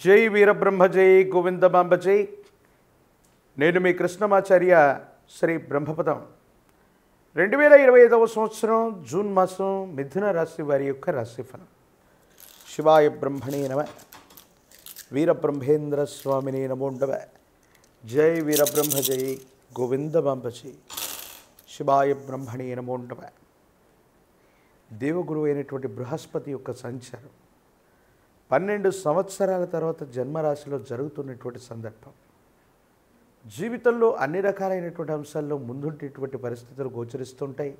జై వీరబ్రహ్మ జై గోవిందమాంబ జై. నేను మీ కృష్ణమాచార్య శ్రీ బ్రహ్మపదం. 2025 సంవత్సరం జూన్ మాసం మిథున రాశి వారి యొక్క రాశిఫలం. శివాయ బ్రహ్మణే నమ. వీరబ్రహ్మేంద్ర స్వామిని నమోండవ. జై వీరబ్రహ్మ జై గోవిందమాంబ జై. శివాయ బ్రహ్మణే నమోండవ. దేవగురువు అయినటువంటి బృహస్పతి యొక్క సంచారం 12 సంవత్సరాల తర్వాత జన్మరాశిలో జరుగుతున్నటువంటి సందర్భం. జీవితంలో అన్ని రకాలైనటువంటి అంశాల్లో ముందుండేటువంటి పరిస్థితులు గోచరిస్తుంటాయి.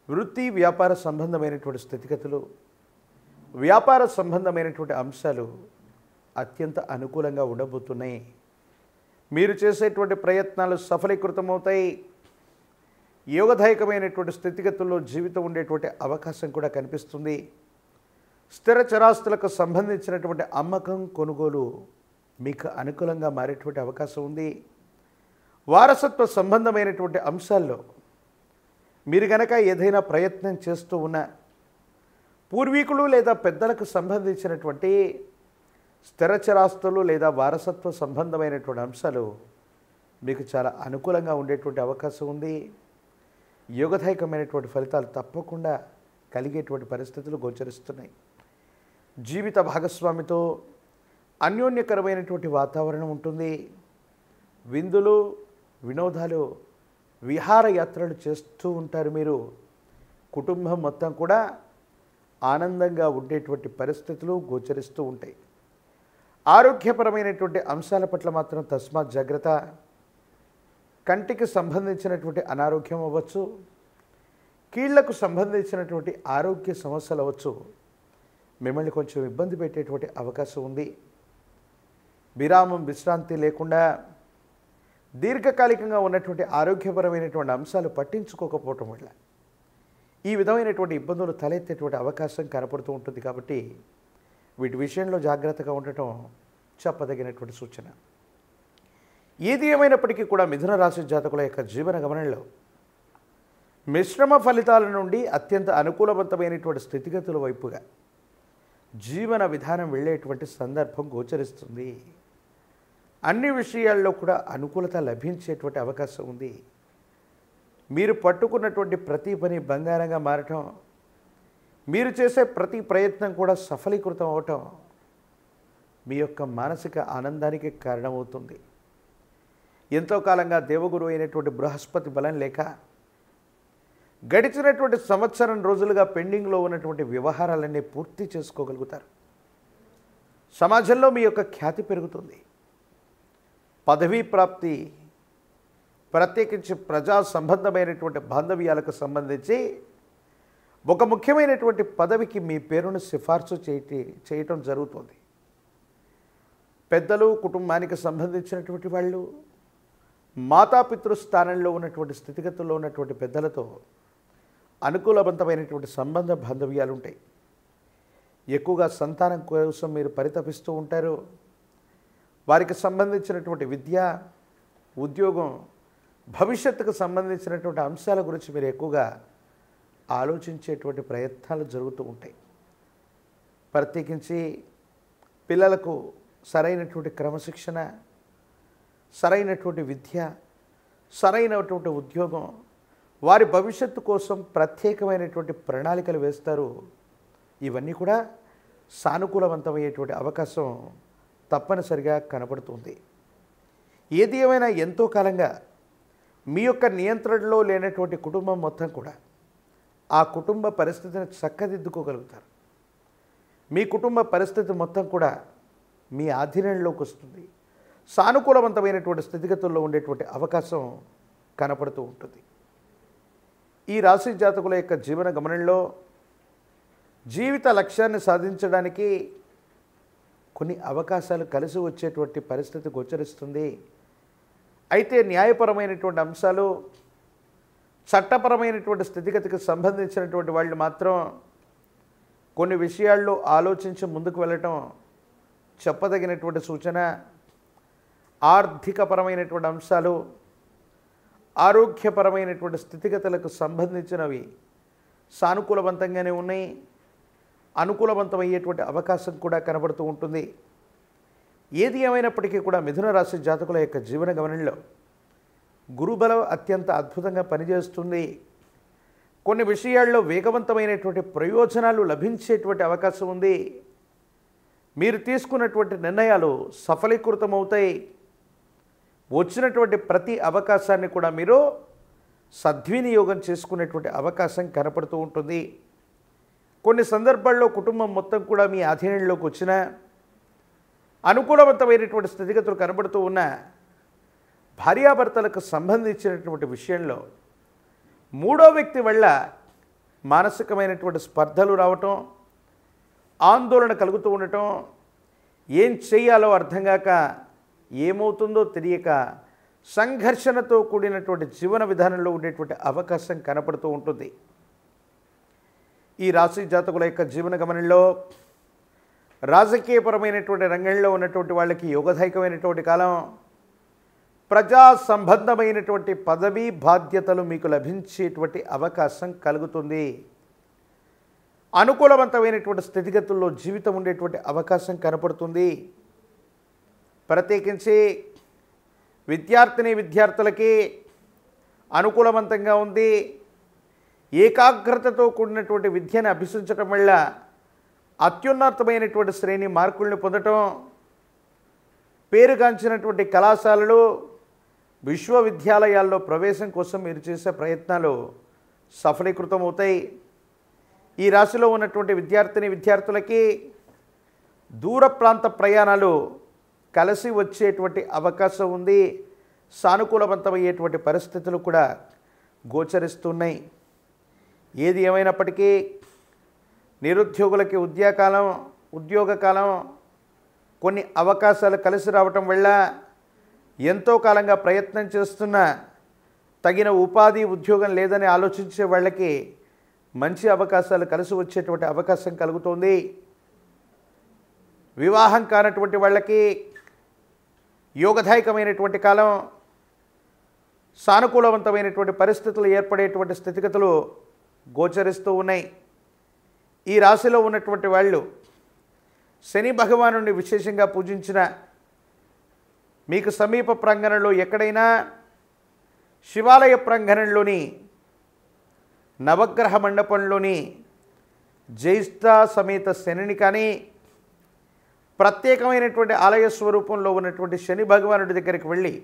వృత్తి వ్యాపార సంబంధమైనటువంటి స్థితిగతులు, వ్యాపార సంబంధమైనటువంటి అంశాలు అత్యంత అనుకూలంగా ఉండబోతున్నాయి. మీరు చేసేటువంటి ప్రయత్నాలు సఫలీకృతమవుతాయి. యోగదాయకమైనటువంటి స్థితిగతుల్లో జీవితం ఉండేటువంటి అవకాశం కూడా కనిపిస్తుంది. స్థిర చరాస్తులకు సంబంధించినటువంటి అమ్మకం కొనుగోలు మీకు అనుకూలంగా మారేటువంటి అవకాశం ఉంది. వారసత్వ సంబంధమైనటువంటి అంశాల్లో మీరు గనక ఏదైనా ప్రయత్నం చేస్తూ ఉన్న పూర్వీకులు లేదా పెద్దలకు సంబంధించినటువంటి స్థిర చరాస్తులు లేదా వారసత్వ సంబంధమైనటువంటి అంశాలు మీకు చాలా అనుకూలంగా ఉండేటువంటి అవకాశం ఉంది. యోగదాయకమైనటువంటి ఫలితాలు తప్పకుండా కలిగేటువంటి పరిస్థితులు గోచరిస్తున్నాయి. జీవిత భాగస్వామితో అన్యోన్యకరమైనటువంటి వాతావరణం ఉంటుంది. విందులు, వినోదాలు, విహారయాత్రలు చేస్తూ ఉంటారు. మీరు కుటుంబం మొత్తం కూడా ఆనందంగా ఉండేటువంటి పరిస్థితులు గోచరిస్తూ ఉంటాయి. ఆరోగ్యపరమైనటువంటి అంశాల పట్ల మాత్రం తస్మాత్ జాగ్రత్త. కంటికి సంబంధించినటువంటి అనారోగ్యం అవ్వచ్చు, కీళ్లకు సంబంధించినటువంటి ఆరోగ్య సమస్యలు అవ్వచ్చు, మిమ్మల్ని కొంచెం ఇబ్బంది పెట్టేటువంటి అవకాశం ఉంది. విశ్రాంతి లేకుండా దీర్ఘకాలికంగా ఉన్నటువంటి ఆరోగ్యపరమైనటువంటి అంశాలు పట్టించుకోకపోవటం వల్ల ఈ విధమైనటువంటి ఇబ్బందులు తలెత్తేటువంటి అవకాశం కనపడుతూ ఉంటుంది. కాబట్టి వీటి విషయంలో జాగ్రత్తగా ఉండటం చెప్పదగినటువంటి సూచన. ఏది ఏమైనప్పటికీ కూడా మిథున రాశి జాతకుల యొక్క జీవన గమనంలో మిశ్రమ ఫలితాల నుండి అత్యంత అనుకూలవంతమైనటువంటి స్థితిగతుల వైపుగా జీవన విధానం వెళ్ళేటువంటి సందర్భం గోచరిస్తుంది. అన్ని విషయాల్లో కూడా అనుకూలత లభించేటువంటి అవకాశం ఉంది. మీరు పట్టుకున్నటువంటి ప్రతి పని బంగారంగా మారటం, మీరు చేసే ప్రతి ప్రయత్నం కూడా సఫలీకృతం అవటం మీ యొక్క మానసిక ఆనందానికి కారణమవుతుంది. ఎంతో కాలంగా దేవగురు అయినటువంటి బృహస్పతి బలం లేక గడిచినటువంటి సంవత్సరం రోజులుగా పెండింగ్లో ఉన్నటువంటి వ్యవహారాలన్నీ పూర్తి చేసుకోగలుగుతారు. సమాజంలో మీ యొక్క ఖ్యాతి పెరుగుతుంది. పదవీ ప్రాప్తి, ప్రత్యేకించి ప్రజా సంబంధమైనటువంటి బాంధవ్యాలకు సంబంధించి ఒక ముఖ్యమైనటువంటి పదవికి మీ పేరును సిఫార్సు చేయటం జరుగుతుంది. పెద్దలు, కుటుంబానికి సంబంధించినటువంటి వాళ్ళు, మాతాపితృ స్థానంలో ఉన్నటువంటి స్థితిగతుల్లో ఉన్నటువంటి పెద్దలతో అనుకూలవంతమైనటువంటి సంబంధ బాంధవ్యాలు ఉంటాయి. ఎక్కువగా సంతానం కోసం మీరు పరితపిస్తూ ఉంటారు. వారికి సంబంధించినటువంటి విద్య, ఉద్యోగం, భవిష్యత్తుకు సంబంధించినటువంటి అంశాల గురించి మీరు ఎక్కువగా ఆలోచించేటువంటి ప్రయత్నాలు జరుగుతూ ఉంటాయి. ప్రత్యేకించి పిల్లలకు సరైనటువంటి క్రమశిక్షణ, సరైనటువంటి విద్య, సరైనటువంటి ఉద్యోగం, వారి భవిష్యత్తు కోసం ప్రత్యేకమైనటువంటి ప్రణాళికలు వేస్తారు. ఇవన్నీ కూడా సానుకూలవంతమయ్యేటువంటి అవకాశం తప్పనిసరిగా కనపడుతుంది. ఏది ఏమైనా ఎంతో కాలంగా మీ యొక్క నియంత్రణలో లేనటువంటి కుటుంబం మొత్తం కూడా ఆ కుటుంబ పరిస్థితిని చక్కదిద్దుకోగలుగుతారు. మీ కుటుంబ పరిస్థితి మొత్తం కూడా మీ ఆధీనంలోకి వస్తుంది. సానుకూలవంతమైనటువంటి స్థితిగతుల్లో ఉండేటువంటి అవకాశం కనపడుతూ ఉంటుంది. ఈ రాశి జాతకుల యొక్క జీవన గమనంలో జీవిత లక్ష్యాన్ని సాధించడానికి కొన్ని అవకాశాలు కలిసి వచ్చేటువంటి పరిస్థితి గోచరిస్తుంది. అయితే న్యాయపరమైనటువంటి అంశాలు, చట్టపరమైనటువంటి స్థితిగతికి సంబంధించినటువంటి వాళ్ళు మాత్రం కొన్ని విషయాల్లో ఆలోచించి ముందుకు వెళ్ళటం చెప్పదగినటువంటి సూచన. ఆర్థికపరమైనటువంటి అంశాలు, ఆరోగ్యపరమైనటువంటి స్థితిగతులకు సంబంధించినవి సానుకూలవంతంగానే ఉన్నాయి. అనుకూలవంతమయ్యేటువంటి అవకాశం కూడా కనబడుతూ ఉంటుంది. ఏది ఏమైనప్పటికీ కూడా మిథున రాశి జాతకుల యొక్క జీవన గమనంలో గురుబలం అత్యంత అద్భుతంగా పనిచేస్తుంది. కొన్ని విషయాల్లో వేగవంతమైనటువంటి ప్రయోజనాలు లభించేటువంటి అవకాశం ఉంది. మీరు తీసుకున్నటువంటి నిర్ణయాలు సఫలీకృతమవుతాయి. వచ్చినటువంటి ప్రతి అవకాశాన్ని కూడా మీరు సద్వినియోగం చేసుకునేటువంటి అవకాశం కనపడుతూ ఉంటుంది. కొన్ని సందర్భాల్లో కుటుంబం మొత్తం కూడా మీ ఆధీనంలోకి వచ్చిన అనుకూలవంతమైనటువంటి స్థితిగతులు కనబడుతూ ఉన్న భార్యాభర్తలకు సంబంధించినటువంటి విషయంలో మూడో వ్యక్తి వల్ల మానసికమైనటువంటి స్పర్ధలు రావటం, ఆందోళన కలుగుతూ ఉండటం, ఏం చేయాలో అర్థం కాక, ఏమవుతుందో తెలియక సంఘర్షణతో కూడినటువంటి జీవన విధానంలో ఉండేటువంటి అవకాశం కనపడుతూ ఉంటుంది. ఈ రాశి జాతకుల యొక్క జీవన గమనంలో రాజకీయపరమైనటువంటి రంగంలో ఉన్నటువంటి వాళ్ళకి యోగదాయకమైనటువంటి కాలం. ప్రజా సంబంధమైనటువంటి పదవీ బాధ్యతలు మీకు లభించేటువంటి అవకాశం కలుగుతుంది. అనుకూలవంతమైనటువంటి స్థితిగతుల్లో జీవితం ఉండేటువంటి అవకాశం కనపడుతుంది. ప్రత్యేకించి విద్యార్థులకి అనుకూలవంతంగా ఉంది. ఏకాగ్రతతో కూడినటువంటి విద్యను అభ్యసించడం వల్ల అత్యున్నతమైనటువంటి శ్రేణి మార్కుల్ని పొందటం, పేరుగాంచినటువంటి కళాశాలలు, విశ్వవిద్యాలయాల్లో ప్రవేశం కోసం మీరు చేసే ప్రయత్నాలు సఫలీకృతమవుతాయి. ఈ రాశిలో ఉన్నటువంటి విద్యార్థులకి దూర ప్రాంత ప్రయాణాలు కలిసి వచ్చేటువంటి అవకాశం ఉంది. సానుకూలవంతమయ్యేటువంటి పరిస్థితులు కూడా గోచరిస్తున్నాయి. ఏది ఏమైనప్పటికీ నిరుద్యోగులకి ఉద్యోగకాలం కొన్ని అవకాశాలు కలిసి రావటం వల్ల ఎంతో కాలంగా ప్రయత్నం చేస్తున్న తగిన ఉపాధి ఉద్యోగం లేదని ఆలోచించే వాళ్ళకి మంచి అవకాశాలు కలిసి వచ్చేటువంటి అవకాశం కలుగుతుంది. వివాహం కానటువంటి వాళ్ళకి యోగదాయకమైనటువంటి కాలం. సానుకూలవంతమైనటువంటి పరిస్థితులు ఏర్పడేటువంటి స్థితిగతులు గోచరిస్తూ ఉన్నాయి. ఈ రాశిలో ఉన్నటువంటి వాళ్ళు శని భగవానుడిని విశేషంగా పూజించిన, మీకు సమీప ప్రాంగణంలో ఎక్కడైనా శివాలయ ప్రాంగణంలోని నవగ్రహ మండపంలోని జ్యేష్ఠ సమేత శనిని కానీ, ప్రత్యేకమైనటువంటి ఆలయ స్వరూపంలో ఉన్నటువంటి శని భగవానుడి దగ్గరికి వెళ్ళి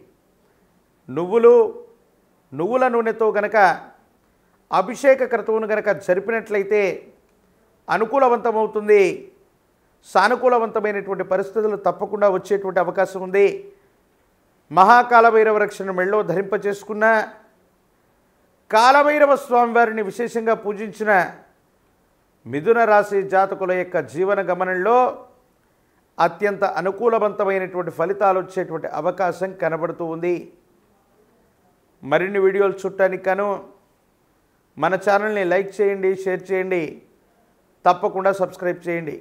నువ్వుల నూనెతో గనక అభిషేక క్రతువును గనక జరిపినట్లయితే అనుకూలవంతమవుతుంది. సానుకూలవంతమైనటువంటి పరిస్థితులు తప్పకుండా వచ్చేటువంటి అవకాశం ఉంది. మహాకాలభైరవ రక్షణ మెళ్ళో ధరింపచేసుకున్న, కాలభైరవ స్వామివారిని విశేషంగా పూజించిన మిథున రాశి జాతకుల యొక్క జీవన గమనంలో అత్యంత అనుకూలవంతమైనటువంటి ఫలితాలు వచ్చేటువంటి అవకాశం కనబడుతూ ఉంది. మరిన్ని వీడియోలు చూడటానికి గాను మన ఛానల్ని లైక్ చేయండి, షేర్ చేయండి, తప్పకుండా సబ్స్క్రైబ్ చేయండి.